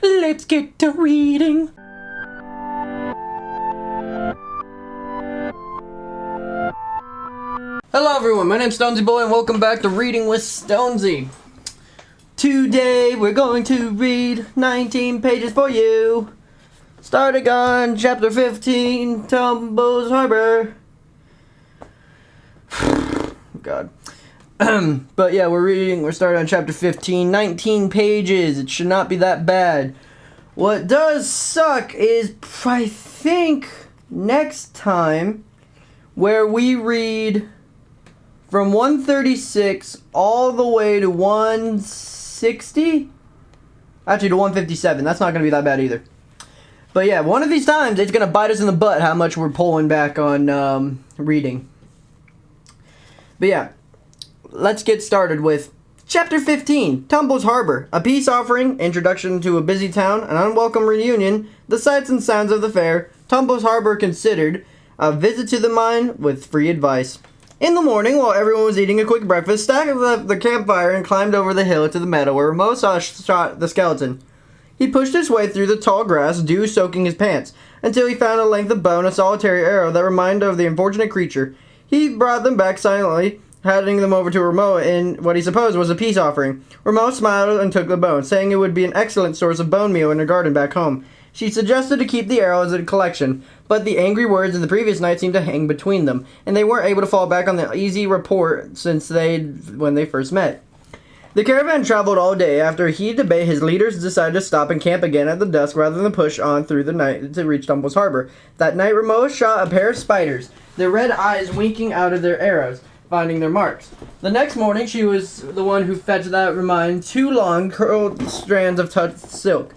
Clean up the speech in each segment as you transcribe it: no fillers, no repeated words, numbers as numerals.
Let's get to reading. Hello everyone, my name's Stonesy Boy and welcome back to Reading with Stonesy. Today we're going to read 19 pages for you. Starting on chapter 15, Tumble's Harbor. God. But yeah, we're starting on chapter 15, 19 pages. It should not be that bad. What does suck is, I think, next time, where we read from 136 all the way to 160? Actually, to 157. That's not going to be that bad either. But yeah, one of these times, it's going to bite us in the butt how much we're pulling back on reading. But yeah, let's get started with Chapter 15, Tumble's Harbor, a peace offering, introduction to a busy town, an unwelcome reunion, the sights and sounds of the fair, Tumble's Harbor considered, a visit to the mine with free advice. In the morning, while everyone was eating a quick breakfast, Stack left the campfire and climbed over the hill to the meadow where Mo shot the skeleton. He pushed his way through the tall grass, dew soaking his pants, until he found a length of bone, a solitary arrow that reminded of the unfortunate creature. He brought them back silently, handing them over to Ramo in what he supposed was a peace offering. Ramo smiled and took the bone, saying it would be an excellent source of bone meal in her garden back home. She suggested to keep the arrow as a collection, but the angry words of the previous night seemed to hang between them, and they weren't able to fall back on the easy rapport when they first met. The caravan traveled all day. After a heated debate, his leaders decided to stop and camp again at the dusk rather than push on through the night to reach Tumble's Harbor. That night, Ramo shot a pair of spiders, their red eyes winking out of their arrows, finding their marks. The next morning, she was the one who fetched two long, curled strands of touched silk.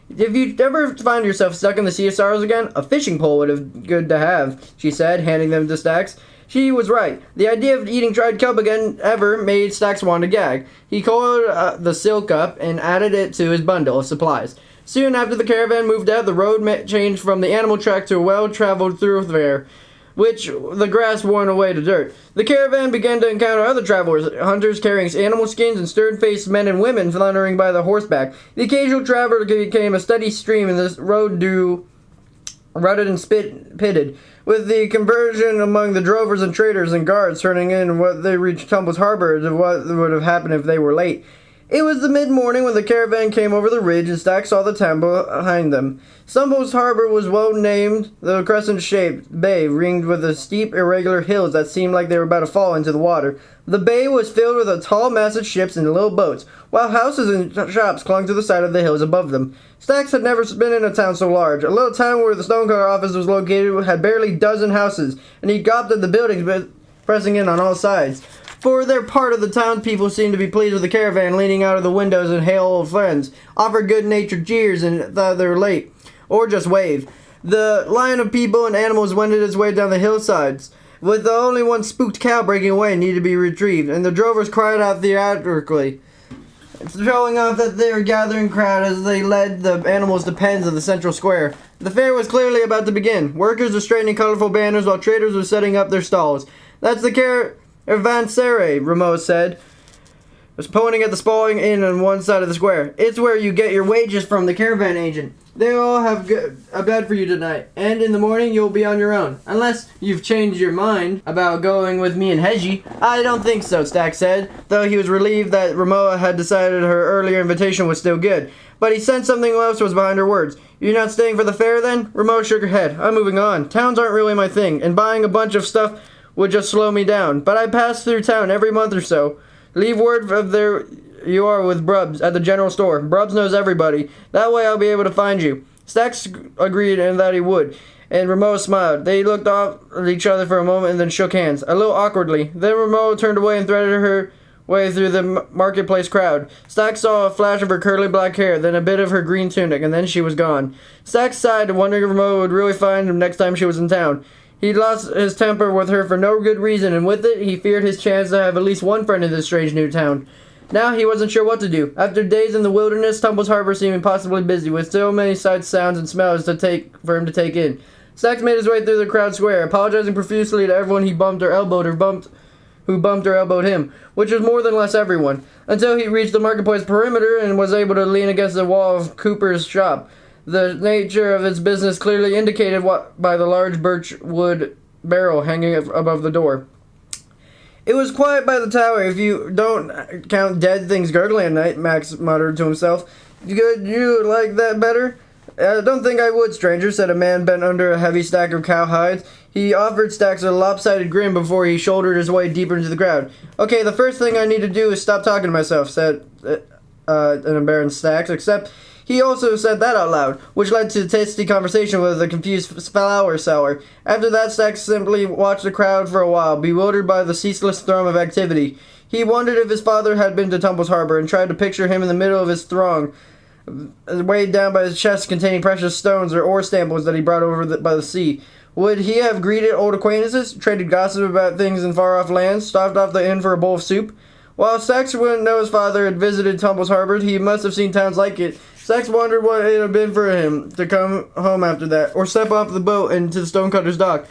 If you ever find yourself stuck in the Sea of Sorrows again, a fishing pole would have good to have, she said, handing them to Stax. She was right. The idea of eating dried kelp again ever made Stax want to gag. He coiled the silk up and added it to his bundle of supplies. Soon after the caravan moved out, the road changed from the animal track to a well-traveled thoroughfare, which the grass worn away to dirt. The caravan began to encounter other travelers, hunters carrying animal skins and stern-faced men and women floundering by the horseback. The occasional traveler became a steady stream, and this road rutted and pitted, with the conversion among the drovers and traders and guards turning in what they reached Tumble's Harbor to what would have happened if they were late. It was the mid-morning when the caravan came over the ridge and Stack saw the town behind them. Tumble's Harbor was well named, the crescent-shaped bay ringed with the steep, irregular hills that seemed like they were about to fall into the water. The bay was filled with a tall mass of ships and little boats, while houses and shops clung to the side of the hills above them. Stax had never been in a town so large. A little town where the stonecutter office was located had barely a dozen houses, and he gawped at the buildings pressing in on all sides. For their part of the townspeople seemed to be pleased with the caravan, leaning out of the windows and hail old friends, offered good-natured jeers and thought they were late, or just waved. The line of people and animals wended its way down the hillsides, with the only one spooked cow breaking away and needed to be retrieved, and the drovers cried out theatrically, showing off that they were gathering crowd as they led the animals to pens in the central square. The fair was clearly about to begin. Workers were straightening colorful banners while traders were setting up their stalls. "That's the caravanserai," Ramo said, was pointing at the spalling inn on one side of the square. "It's where you get your wages from the caravan agent. They all have a bed for you tonight, and in the morning you'll be on your own. Unless you've changed your mind about going with me and Heji." "I don't think so," Stack said, though he was relieved that Ramo had decided her earlier invitation was still good. But he sensed something else was behind her words. "You're not staying for the fair then?" Ramo shook her head. "I'm moving on. Towns aren't really my thing, and buying a bunch of stuff would just slow me down. But I pass through town every month or so. Leave word of there you are with Brubs at the general store. Brubs knows everybody. That way I'll be able to find you." Stax agreed and that he would, and Ramo smiled. They looked off at each other for a moment and then shook hands, a little awkwardly. Then Ramo turned away and threaded her way through the marketplace crowd. Stax saw a flash of her curly black hair, then a bit of her green tunic, and then she was gone. Stax sighed, wondering if Ramo would really find him next time she was in town. He'd lost his temper with her for no good reason, and with it, he feared his chance to have at least one friend in this strange new town. Now he wasn't sure what to do. After days in the wilderness, Tumble's Harbor seemed impossibly busy, with so many sights, sounds, and smells for him to take in. Stax made his way through the crowd square, apologizing profusely to everyone he bumped or elbowed or bumped who bumped or elbowed him, which was more than less everyone, until he reached the marketplace perimeter and was able to lean against the wall of Cooper's shop. The nature of its business clearly indicated by the large birch wood barrel hanging above the door. It was quiet by the tower, if you don't count dead things gurgling at night, Max muttered to himself. You like that better? I don't think I would, stranger, said a man bent under a heavy stack of cowhides. He offered Stax a lopsided grin before he shouldered his way deeper into the crowd. Okay, the first thing I need to do is stop talking to myself, said an embarrassed Stax, except he also said that out loud, which led to a tasty conversation with a confused flower seller. After that, Stax simply watched the crowd for a while, bewildered by the ceaseless thrum of activity. He wondered if his father had been to Tumble's Harbor and tried to picture him in the middle of his throng, weighed down by his chest containing precious stones or ore samples that he brought over by the sea. Would he have greeted old acquaintances, traded gossip about things in far-off lands, stopped off the inn for a bowl of soup? While Stax wouldn't know his father had visited Tumble's Harbor, he must have seen towns like it. Stax wondered what it had been for him to come home after that, or step off the boat into the stonecutter's dock,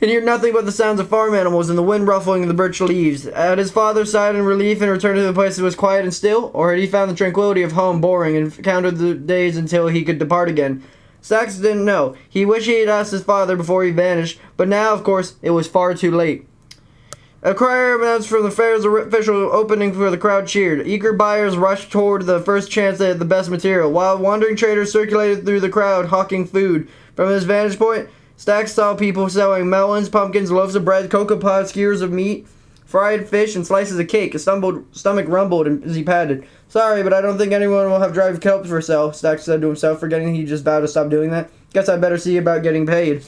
and hear nothing but the sounds of farm animals and the wind ruffling the birch leaves. Had his father sighed in relief and returned to the place that was quiet and still, or had he found the tranquility of home boring and counted the days until he could depart again? Stax didn't know. He wished he had asked his father before he vanished, but now, of course, it was far too late. A crier announced from the fair's official opening for the crowd cheered. Eager buyers rushed toward the first chance they had the best material, while wandering traders circulated through the crowd hawking food. From his vantage point, Stax saw people selling melons, pumpkins, loaves of bread, cocoa pods, skewers of meat, fried fish, and slices of cake. His stomach rumbled as he patted. Sorry, but I don't think anyone will have dried kelp for sale, Stax said to himself, forgetting he just vowed to stop doing that. Guess I better see about getting paid.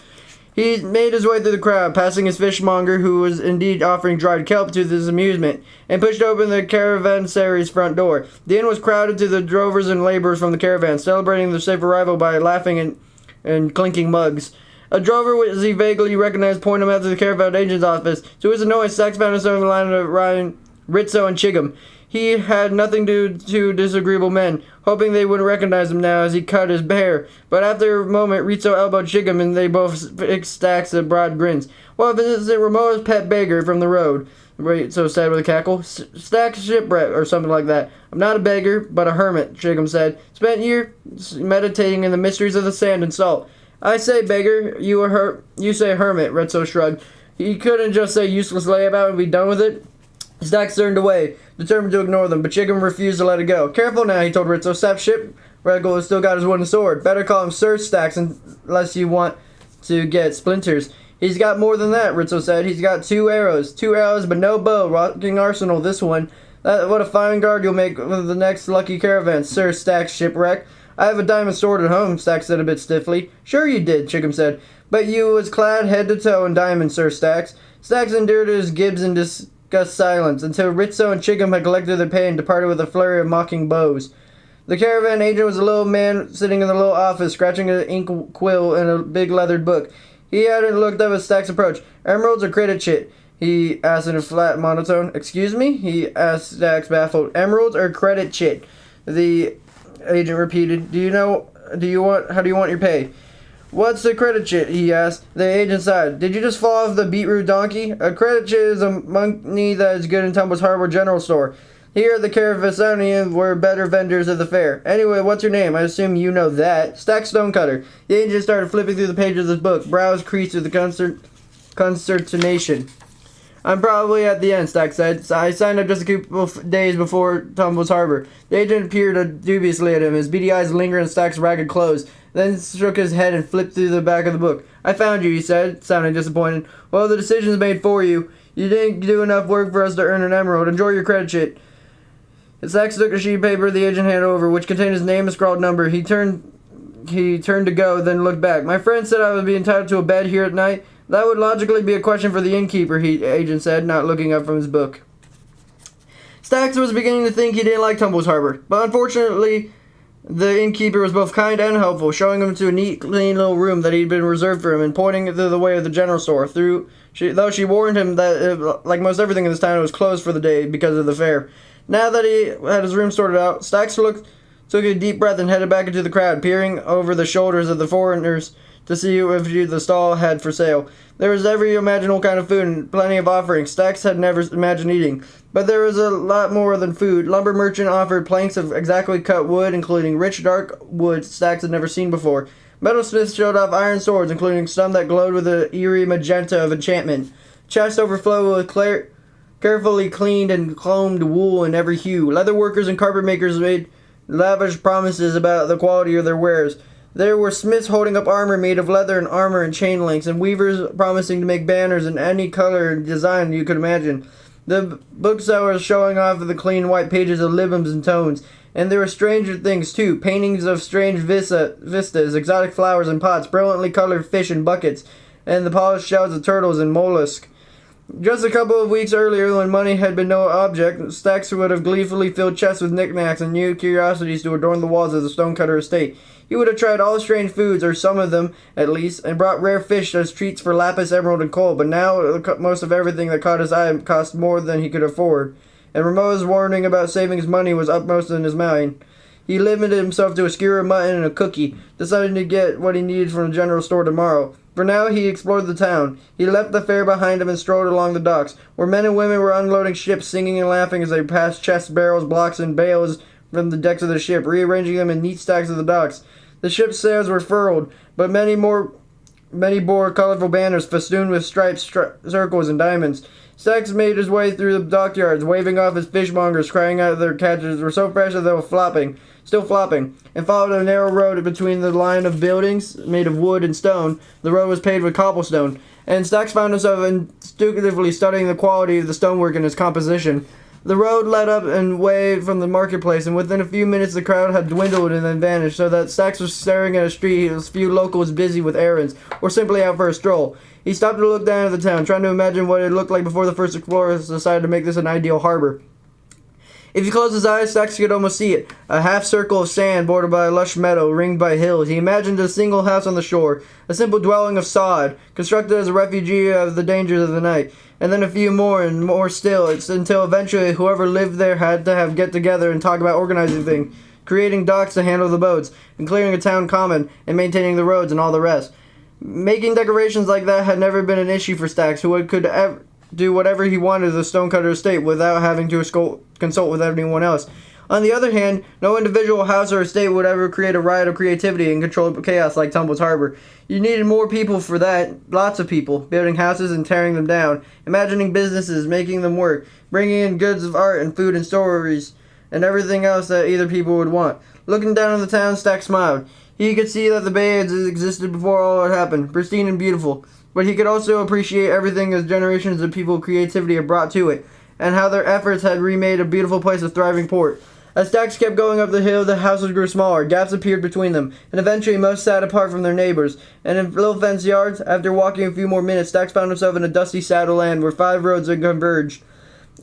He made his way through the crowd, passing his fishmonger, who was indeed offering dried kelp to his amusement, and pushed open the caravansary's front door. The inn was crowded to the drovers and laborers from the caravan, celebrating their safe arrival by laughing and clinking mugs. A drover, as he vaguely recognized, pointed him out to the caravan agent's office. To his annoyance, Stax found himself in the line of Ryan, Rizzo, and Chigum. He had nothing to do with two disagreeable men, hoping they wouldn't recognize him now as he cut his hair. But after a moment, Rizzo elbowed Chigum, and they both fixed Stax at broad grins. Well, Vincent Ramona's pet beggar from the road, Rizzo said with a cackle. Stax shipwreck, or something like that. I'm not a beggar, but a hermit, Chigum said. Spent years meditating in the mysteries of the sand and salt. I say beggar, you say hermit, Rizzo shrugged. He couldn't just say useless layabout and be done with it. Stax turned away, determined to ignore them, but Chigum refused to let it go. Careful now, he told Rizzo. Sap Shipwreck has still got his wooden sword. Better call him Sir Stax unless you want to get splinters. He's got more than that, Rizzo said. He's got two arrows, but no bow. Rocking arsenal, this one. What a fine guard you'll make with the next lucky caravan, Sir Stax Shipwreck. I have a diamond sword at home, Stax said a bit stiffly. Sure you did, Chigum said. But you was clad head to toe in diamonds, Sir Stax. Stax endured his gibs in disgust silence, until Rizzo and Chigum had collected their pay and departed with a flurry of mocking bows. The caravan agent was a little man sitting in the little office, scratching an ink quill in a big leathered book. He hadn't looked up as Stax approached. Emeralds or credit chit? He asked in a flat monotone. Excuse me? He asked Stax, baffled. Emeralds or credit chit? The agent repeated. How do you want your pay? What's the credit chit? He asked. The agent sighed. Did you just fall off the beetroot donkey? A credit chit is a money that is good in Tumble's Harbor General Store. Here at the Caravasonian we're better vendors at the fair. Anyway, what's your name? I assume you know that. Stax Stonecutter. The agent started flipping through the pages of his book, brows creased with consternation. I'm probably at the end, Stax said. I signed up just a couple of days before Tumble's Harbor. The agent peered dubiously at him, his beady eyes lingering in Stax's ragged clothes, then shook his head and flipped through the back of the book. I found you, he said, sounding disappointed. Well, the decision's made for you. You didn't do enough work for us to earn an emerald. Enjoy your credit sheet. Stax took a sheet of paper the agent handed over, which contained his name and scrawled number. He turned to go, then looked back. My friend said I would be entitled to a bed here at night. That would logically be a question for the innkeeper, agent said, not looking up from his book. Stax was beginning to think he didn't like Tumble's Harbor, but unfortunately, the innkeeper was both kind and helpful, showing him to a neat, clean little room that he'd been reserved for him and pointing through the way of the general store, though she warned him that, like most everything in this town, it was closed for the day because of the fair. Now that he had his room sorted out, Stax took a deep breath and headed back into the crowd, peering over the shoulders of the foreigners to see if the stall had for sale. There was every imaginable kind of food and plenty of offerings Stacks had never imagined eating. But there was a lot more than food. Lumber merchant offered planks of exactly cut wood, including rich dark wood Stacks had never seen before. Metalsmiths showed off iron swords, including some that glowed with the eerie magenta of enchantment. Chests overflowed with carefully cleaned and combed wool in every hue. Leather workers and carpet makers made lavish promises about the quality of their wares. There were smiths holding up armor made of leather and armor and chain links, and weavers promising to make banners in any color and design you could imagine. The booksellers showing off the clean white pages of libums and tomes. And there were stranger things too, paintings of strange vistas, exotic flowers and pots, brilliantly colored fish in buckets, and the polished shells of turtles and mollusks. Just a couple of weeks earlier, when money had been no object, Stacks would have gleefully filled chests with knickknacks and new curiosities to adorn the walls of the stonecutter estate. He would have tried all strange foods, or some of them, at least, and brought rare fish as treats for lapis, emerald, and coal, but now most of everything that caught his eye cost more than he could afford, and Rameau's warning about saving his money was upmost in his mind. He limited himself to a skewer of mutton and a cookie, deciding to get what he needed from the general store tomorrow. For now, he explored the town. He left the fair behind him and strolled along the docks, where men and women were unloading ships, singing and laughing as they passed chests, barrels, blocks, and bales from the decks of the ship, rearranging them in neat stacks of the docks. The ship's sails were furled, but many bore colorful banners festooned with stripes, circles, and diamonds. Stacks made his way through the dockyards, waving off his fishmongers, crying out their catches were so fresh that they were still flopping, and followed a narrow road between the line of buildings made of wood and stone. The road was paved with cobblestone, and Stacks found himself instinctively studying the quality of the stonework and its composition. The road led up and away from the marketplace, and within a few minutes the crowd had dwindled and then vanished, so that Stacks was staring at a street with few locals busy with errands, or simply out for a stroll. He stopped to look down at the town, trying to imagine what it looked like before the first explorers decided to make this an ideal harbor. If he closed his eyes, Stacks could almost see it. A half circle of sand bordered by a lush meadow, ringed by hills. He imagined a single house on the shore, a simple dwelling of sod, constructed as a refugee of the dangers of the night. And then a few more, and more still, until eventually whoever lived there had to get together and talk about organizing things, creating docks to handle the boats, and clearing a town common, and maintaining the roads and all the rest. Making decorations like that had never been an issue for Stacks, who could do whatever he wanted to the stonecutter estate without having to consult with anyone else. On the other hand, no individual house or estate would ever create a riot of creativity and controlled chaos like Tumble's harbor. You needed more people for that, lots of people, building houses and tearing them down, imagining businesses, making them work, bringing in goods of art and food and stories, and everything else that either people would want. Looking down on the town, Stacks smiled. He could see that the bay had existed before all had happened, pristine and beautiful, but he could also appreciate everything as generations of people's creativity had brought to it, and how their efforts had remade a beautiful place a thriving port. As Stacks kept going up the hill, the houses grew smaller, gaps appeared between them, and eventually most sat apart from their neighbors. And in little fenced yards, after walking a few more minutes, Stacks found himself in a dusty saddle land where 5 roads had converged.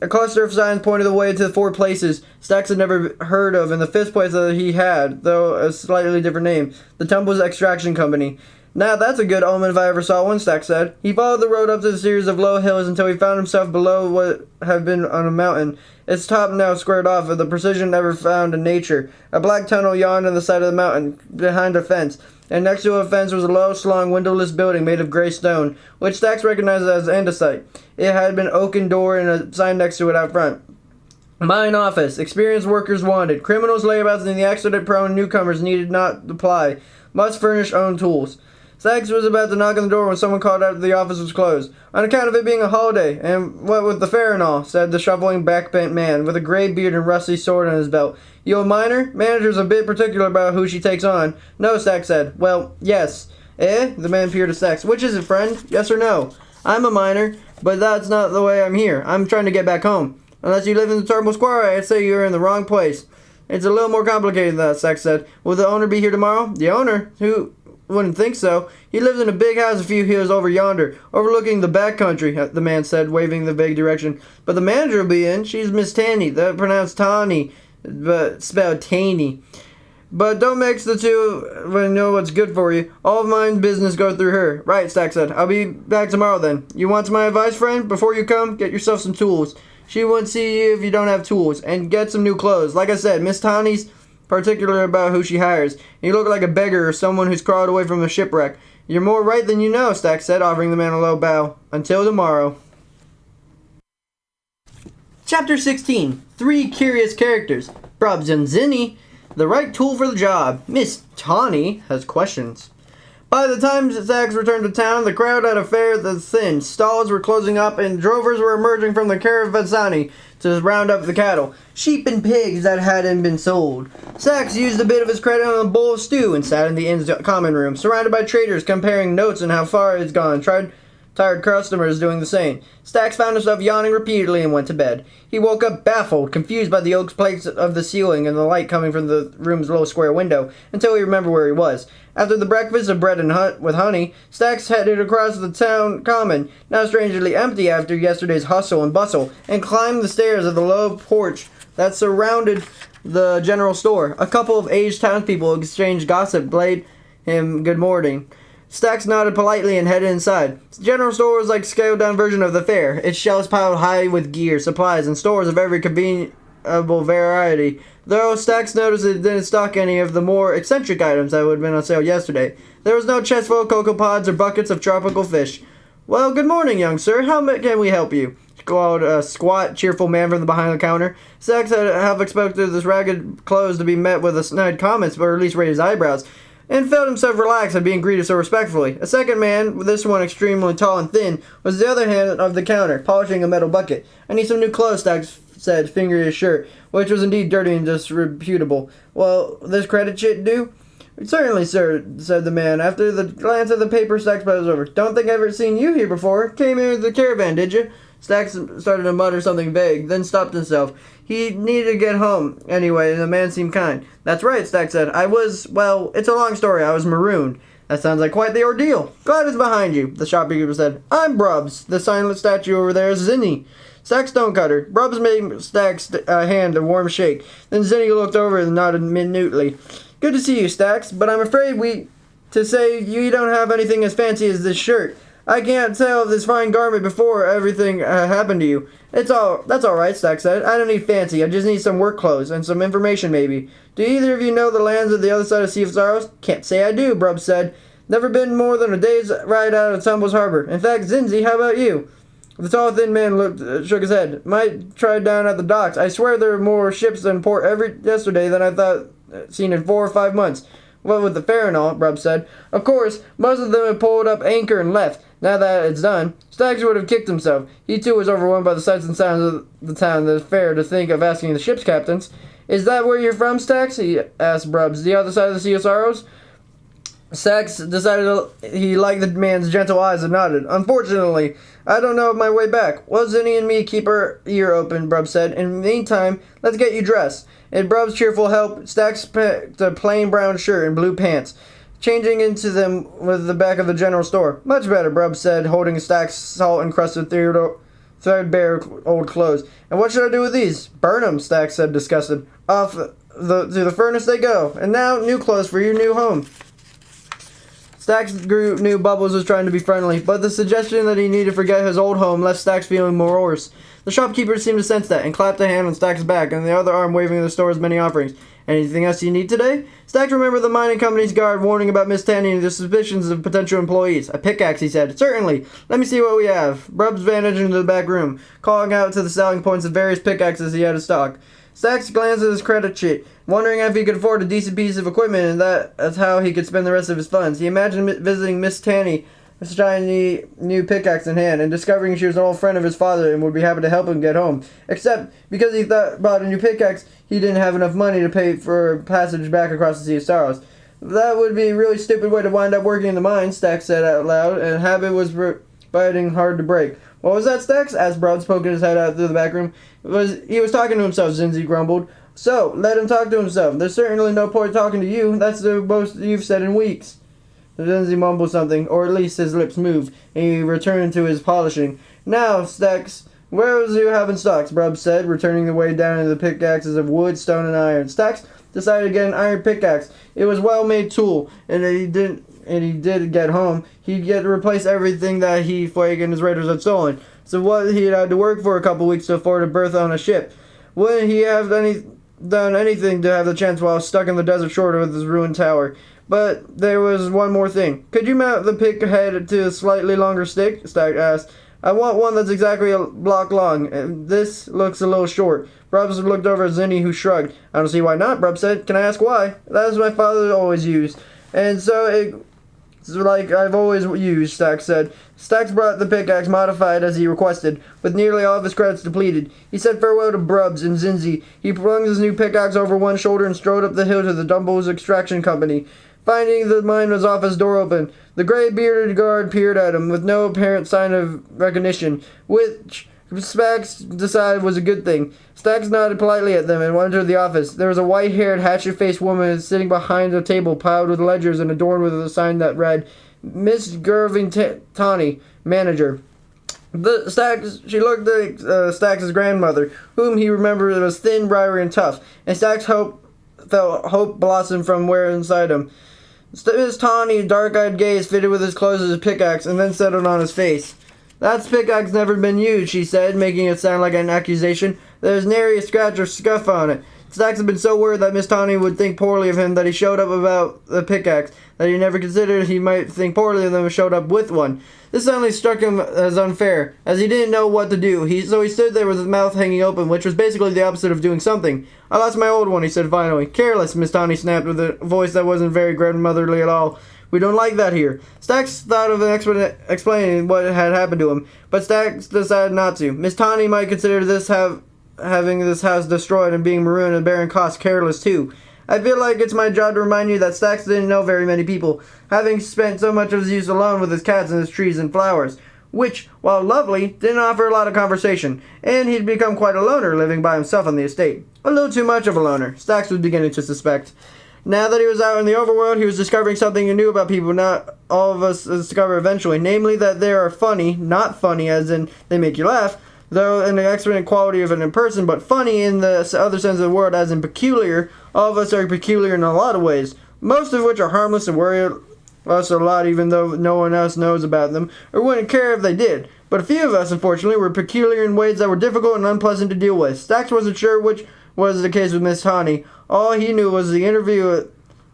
A cluster of signs pointed the way to the 4 places Stacks had never heard of, and the 5th place that he had, though a slightly different name, the Tumble's Extraction Company. Now that's a good omen if I ever saw one, Stacks said. He followed the road up to the series of low hills until he found himself below what had been on a mountain. Its top now squared off with the precision never found in nature. A black tunnel yawned on the side of the mountain, behind a fence, and next to a fence was a low-slung, windowless building made of gray stone, which Stacks recognized as andesite. It had an oaken door and a sign next to it out front. Mine office. Experienced workers wanted. Criminals, layabouts, and the accident-prone newcomers needed not apply. Must furnish own tools. Stacks was about to knock on the door when someone called out that the office was closed, on account of it being a holiday, and what with the fair and all, said the shuffling, back-bent man, with a gray beard and rusty sword on his belt. You a miner? Manager's a bit particular about who she takes on. No, Stacks said. Well, yes. Eh? The man peered at Stacks. Which is it, friend? Yes or no? I'm a miner, but that's not the way I'm here. I'm trying to get back home. Unless you live in the Turtle Square, I'd say you're in the wrong place. It's a little more complicated than that, Stacks said. Will the owner be here tomorrow? The owner? Who? Wouldn't think so. He lives in a big house a few hills over yonder, overlooking the back country, the man said, waving the vague direction. But the manager will be in. She's Miss Tanny. That's pronounced Tawny, but spelled Tanny. But don't mix the two when you know what's good for you. All of mine business go through her. Right, Stacks said. I'll be back tomorrow then. You want my advice, friend? Before you come, get yourself some tools. She won't see you if you don't have tools. And get some new clothes. Like I said, Miss Tawny's particular about who she hires. You look like a beggar or someone who's crawled away from a shipwreck. You're more right than you know, Stacks said, offering the man a low bow. Until tomorrow. Chapter 16. 3 curious characters. Brubs and Zinni, the right tool for the job. Miss Tawny has questions. By the time Stacks returned to town, the crowd at a fair was thin. Stalls were closing up and drovers were emerging from the caravansary to round up the cattle, sheep and pigs that hadn't been sold. Stacks used a bit of his credit on a bowl of stew and sat in the inn's common room, surrounded by traders comparing notes on how far it's gone. Tired customers doing the same. Stacks found himself yawning repeatedly and went to bed. He woke up baffled, confused by the oak plates of the ceiling and the light coming from the room's low square window, until he remembered where he was. After the breakfast of bread and with honey, Stacks headed across the town common, now strangely empty after yesterday's hustle and bustle, and climbed the stairs of the low porch that surrounded the general store. A couple of aged townspeople exchanged gossip, bade him good morning. Stacks nodded politely and headed inside. The general store was like a scaled-down version of the fair, its shelves piled high with gear, supplies, and stores of every conveniable variety. Though Stacks noticed it didn't stock any of the more eccentric items that would have been on sale yesterday. There was no chest full of cocoa pods or buckets of tropical fish. "Well, good morning, young sir. How can we help you?" called a squat, cheerful man from behind the counter. Stacks had half expected his ragged clothes to be met with snide comments, or at least raise his eyebrows, and felt himself relaxed at being greeted so respectfully. A second man, this one extremely tall and thin, was the other hand of the counter, polishing a metal bucket. "I need some new clothes," Stacks said, fingering his shirt, which was indeed dirty and disreputable. "Well, this credit chit do?" "Certainly, sir," said the man. After the glance at the paper, Stacks was over. "Don't think I've ever seen you here before. Came here with the caravan, did you?" Stacks started to mutter something vague, then stopped himself. He needed to get home anyway, and the man seemed kind. "That's right," Stacks said. Well, it's a long story. I was marooned." "That sounds like quite the ordeal." "Glad it's behind you," the shopkeeper said. "I'm Brubs. The silent statue over there is Zinni." Stacks Stonecutter. Brubs made Stacks' hand a warm shake. Then Zinni looked over and nodded minutely. "Good to see you, Stacks, but I'm afraid to say you don't have anything as fancy as this shirt. I can't tell this fine garment before everything happened to you." That's all right," Stacks said. "I don't need fancy. I just need some work clothes and some information, maybe. Do either of you know the lands of the other side of Sea of Sorrows?" "Can't say I do," Brubs said. "Never been more than a day's ride out of Tumble's harbor. In fact, Zinzi, how about you?" The tall, thin man shook his head. "Might try down at the docks. I swear there are more ships in port yesterday than I thought seen in 4 or 5 months." "What with the fair and all," Brubs said. "Of course, most of them have pulled up anchor and left. Now that it's done." Stacks would have kicked himself. He too was overwhelmed by the sights and sounds of the town, the fair, to think of asking the ship's captains. "Is that where you're from, Stacks?" he asked Brubs. "The other side of the Sea of Sorrows?" Stacks decided he liked the man's gentle eyes and nodded. "Unfortunately, I don't know my way back." "Well, Zinni and me keep our ear open," Brubs said. "In the meantime, let's get you dressed." In Brubs' cheerful help, Stacks picked a plain brown shirt and blue pants, changing into them with the back of the general store. "Much better," Brubs said, holding Stacks' salt-encrusted threadbare old clothes. "And what should I do with these?" "Burn 'em," Stacks said, disgusted. "Off to the furnace they go. And now, new clothes for your new home." Stacks knew Bubbles was trying to be friendly, but the suggestion that he needed to forget his old home left Stacks feeling morose. The shopkeeper seemed to sense that, and clapped a hand on Stacks' back, and the other arm waving the store's many offerings. "Anything else you need today?" Stacks remembered the mining company's guard warning about Miss Tanny and the suspicions of potential employees. "A pickaxe," he said. "Certainly. Let me see what we have." Brubs vanished into the back room, calling out to the selling points of various pickaxes he had in stock. Stacks glanced at his credit sheet, wondering if he could afford a decent piece of equipment, and that's how he could spend the rest of his funds. He imagined visiting Miss Tanny, a shiny new pickaxe in hand, and discovering she was an old friend of his father and would be happy to help him get home. Except, because he thought about a new pickaxe, he didn't have enough money to pay for passage back across the Sea of Sorrows. "That would be a really stupid way to wind up working in the mines," Stacks said out loud, and habit was biting hard to break. "What was that, Stacks?" asked Brubs, poking his head out through the back room. He was talking to himself," Zinzi grumbled. "So, let him talk to himself. There's certainly no point talking to you. That's the most you've said in weeks." Zinzi mumbled something, or at least his lips moved, and he returned to his polishing. "Now, Stacks, where was you having stocks?" Brubs said, returning the way down into the pickaxes of wood, stone, and iron. Stacks decided to get an iron pickaxe. It was a well-made tool, and he did get home, he'd get to replace everything that he, Flake, and his raiders had stolen. So what he had to work for a couple weeks to afford a berth on a ship. Wouldn't he have done anything to have the chance while stuck in the desert shore with his ruined tower. But there was one more thing. Could you mount the pick head to a slightly longer stick? Stack asked. I want one that's exactly a block long, and this looks a little short. Brubs looked over at Zinni, who shrugged. I don't see why not, Brub said. Can I ask why? That's what my father always used. And so it's like I've always used, Stax said. Stax brought the pickaxe modified as he requested, with nearly all of his credits depleted. He said farewell to Brubs and Zinzi. He flung his new pickaxe over one shoulder and strode up the hill to the Tumble's extraction company. Finding the miner's office door open, the gray-bearded guard peered at him with no apparent sign of recognition, which Stax decided was a good thing. Stax nodded politely at them and entered the office. There was a white-haired, hatchet-faced woman sitting behind a table piled with ledgers and adorned with a sign that read, Miss Gerving-Tawny, manager. She looked at Stax's grandmother, whom he remembered was thin, wiry, and tough, and Stax felt hope blossom from where inside him. His tawny, dark-eyed gaze fitted with his clothes as his pickaxe and then settled on his face. That pickaxe never been used, she said, making it sound like an accusation. There's nary a scratch or scuff on it. Stax had been so worried that Miss Tawny would think poorly of him that he showed up about the pickaxe, that he never considered he might think poorly of them and showed up with one. This suddenly struck him as unfair, as he didn't know what to do. So he stood there with his mouth hanging open, which was basically the opposite of doing something. I lost my old one, he said finally. Careless, Miss Tawny snapped with a voice that wasn't very grandmotherly at all. We don't like that here. Stax thought of explaining what had happened to him, but Stax decided not to. Miss Tawny might consider this having this house destroyed and being marooned and bearing costs careless too. I feel like it's my job to remind you that Stax didn't know very many people, having spent so much of his youth alone with his cats and his trees and flowers, which, while lovely, didn't offer a lot of conversation, and he'd become quite a loner living by himself on the estate. A little too much of a loner, Stax was beginning to suspect. Now that he was out in the overworld, he was discovering something new about people not all of us discover eventually, namely that they are funny, not funny as in they make you laugh, though in the excellent quality of it in person, but funny in the other sense of the word as in peculiar. All of us are peculiar in a lot of ways, most of which are harmless and worry us a lot even though no one else knows about them, or wouldn't care if they did. But a few of us, unfortunately, were peculiar in ways that were difficult and unpleasant to deal with. Stax wasn't sure which was the case with Miss Tawny. All he knew was the interview,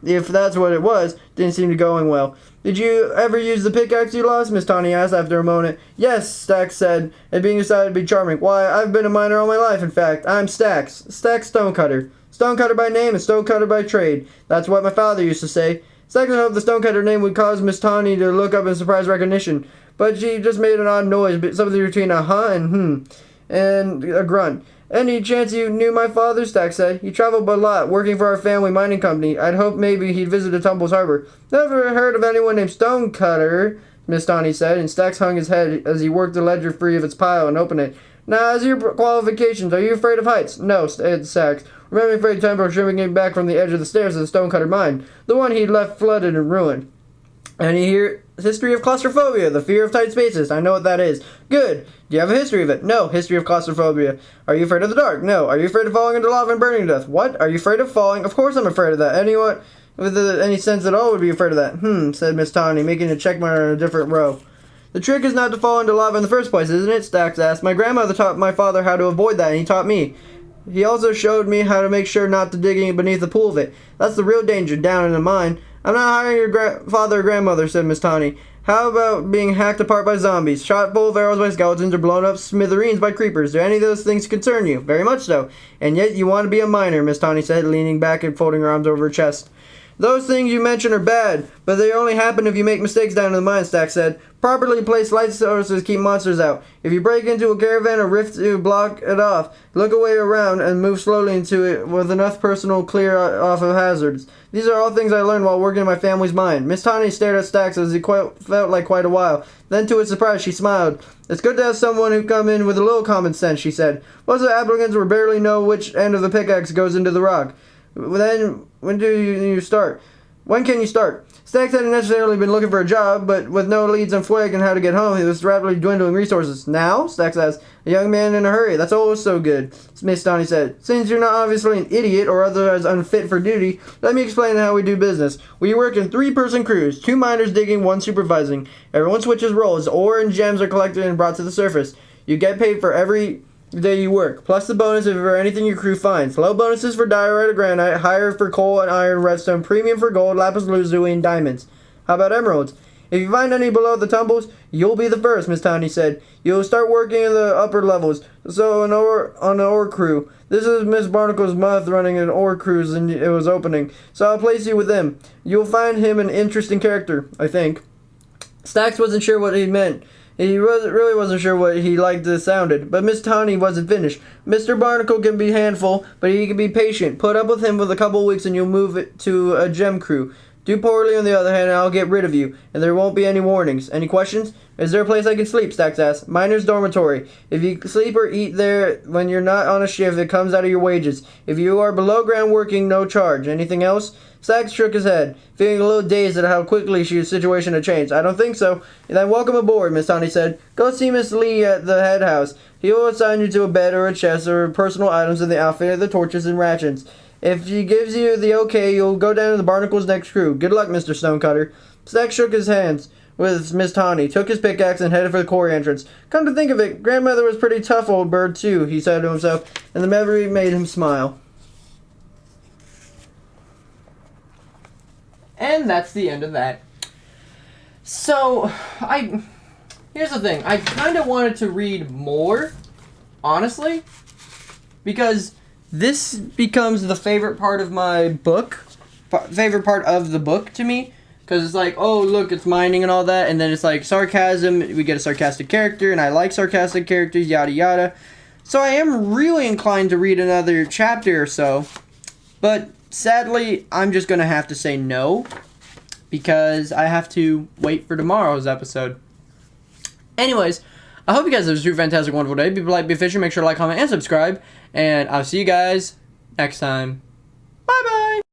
if that's what it was, didn't seem to be going well. Did you ever use the pickaxe you lost? Miss Tawny asked after a moment. Yes, Stax said, and being decided to be charming. Why, I've been a miner all my life, in fact. I'm Stax. Stax Stonecutter. Stonecutter by name and stonecutter by trade. That's what my father used to say. Stax hoped the stonecutter name would cause Miss Tawny to look up in surprised recognition, but she just made an odd noise, something between a huh and and a grunt. Any chance you knew my father? Stax said. He traveled a lot, working for our family mining company. I'd hoped maybe he'd visited Tumble's harbor. Never heard of anyone named Stonecutter, Miss Tawny said, and Stax hung his head as he worked the ledger free of its pile and opened it. Now, as your qualifications, are you afraid of heights? No, said Stax, remembering Fred Temple shrinking back from the edge of the stairs of the Stonecutter mine, the one he'd left flooded and ruined. Any history of claustrophobia, the fear of tight spaces? I know what that is. Good. Do you have a history of it? No. History of claustrophobia. Are you afraid of the dark? No. Are you afraid of falling into lava and burning to death? What? Are you afraid of falling? Of course I'm afraid of that. Anyone with any sense at all would be afraid of that. Said Miss Tawny, making a check mark on a different row. The trick is not to fall into lava in the first place, isn't it? Stax asked. My grandmother taught my father how to avoid that, and he taught me. He also showed me how to make sure not to dig beneath the pool of it. That's the real danger, down in the mine. I'm not hiring your father or grandmother, said Miss Tawny. How about being hacked apart by zombies, shot full of arrows by skeletons, or blown up smithereens by creepers? Do any of those things concern you? Very much so. And yet you want to be a miner, Miss Tawny said, leaning back and folding her arms over her chest. Those things you mention are bad, but they only happen if you make mistakes down in the mine, Stax said. Properly placed light sources keep monsters out. If you break into a caravan or rift to block it off, look away around and move slowly into it with enough personal clear off of hazards. These are all things I learned while working in my family's mine. Miss Tawny stared at Stax as he felt like quite a while. Then to his surprise she smiled. It's good to have someone who come in with a little common sense, she said. Most of the applicants will barely know which end of the pickaxe goes into the rock. Then, when do you start? When can you start? Stax hadn't necessarily been looking for a job, but with no leads on Fweg and how to get home, he was rapidly dwindling resources. Now? Stax asked. A young man in a hurry. That's always so good, Miss Tawny said. Since you're not obviously an idiot or otherwise unfit for duty, let me explain how we do business. We work in 3-person crews, 2 miners digging, 1 supervising. Everyone switches roles. Ore and gems are collected and brought to the surface. You get paid for every the day you work, plus the bonus for anything your crew finds. Low bonuses for diorite or granite, higher for coal and iron, redstone, premium for gold, lapis lazuli, and diamonds. How about emeralds? If you find any below the tumbles, you'll be the first, Miss Tiny said. You'll start working in the upper levels, so on the ore crew. This is Miss Barnacle's month running an ore cruise, and it was opening, so I'll place you with him. You'll find him an interesting character, I think. Stacks wasn't sure what he meant. He really wasn't sure what he liked this sounded, but Miss Tawny wasn't finished. Mr. Barnacle can be a handful, but he can be patient. Put up with him for a couple weeks and you'll move it to a gem crew. Do poorly on the other hand and I'll get rid of you, and there won't be any warnings. Any questions? Is there a place I can sleep? Stacks asked. Miner's dormitory. If you sleep or eat there when you're not on a shift, it comes out of your wages. If you are below ground working, no charge. Anything else? Stacks shook his head, feeling a little dazed at how quickly his situation had changed. I don't think so. Then welcome aboard, Miss Tawny said. Go see Miss Lee at the head house. He will assign you to a bed or a chest or personal items in the outfit, the torches and rations. If she gives you the okay, you'll go down to the Barnacle's next crew. Good luck, Mr. Stonecutter. Stacks shook his hands with Miss Tawny, took his pickaxe, and headed for the quarry entrance. Come to think of it, Grandmother was a pretty tough old bird, too, he said to himself, and the memory made him smile. And that's the end of that. So, here's the thing. I kind of wanted to read more, honestly, because this becomes the favorite part of my book, favorite part of the book to me, because it's like, oh, look, it's mining and all that, and then it's like sarcasm, we get a sarcastic character, and I like sarcastic characters, yada yada. So I am really inclined to read another chapter or so, but sadly, I'm just going to have to say no, because I have to wait for tomorrow's episode. Anyways, I hope you guys have a super fantastic, wonderful day. Be polite, be efficient, make sure to like, comment, and subscribe. And I'll see you guys next time. Bye-bye!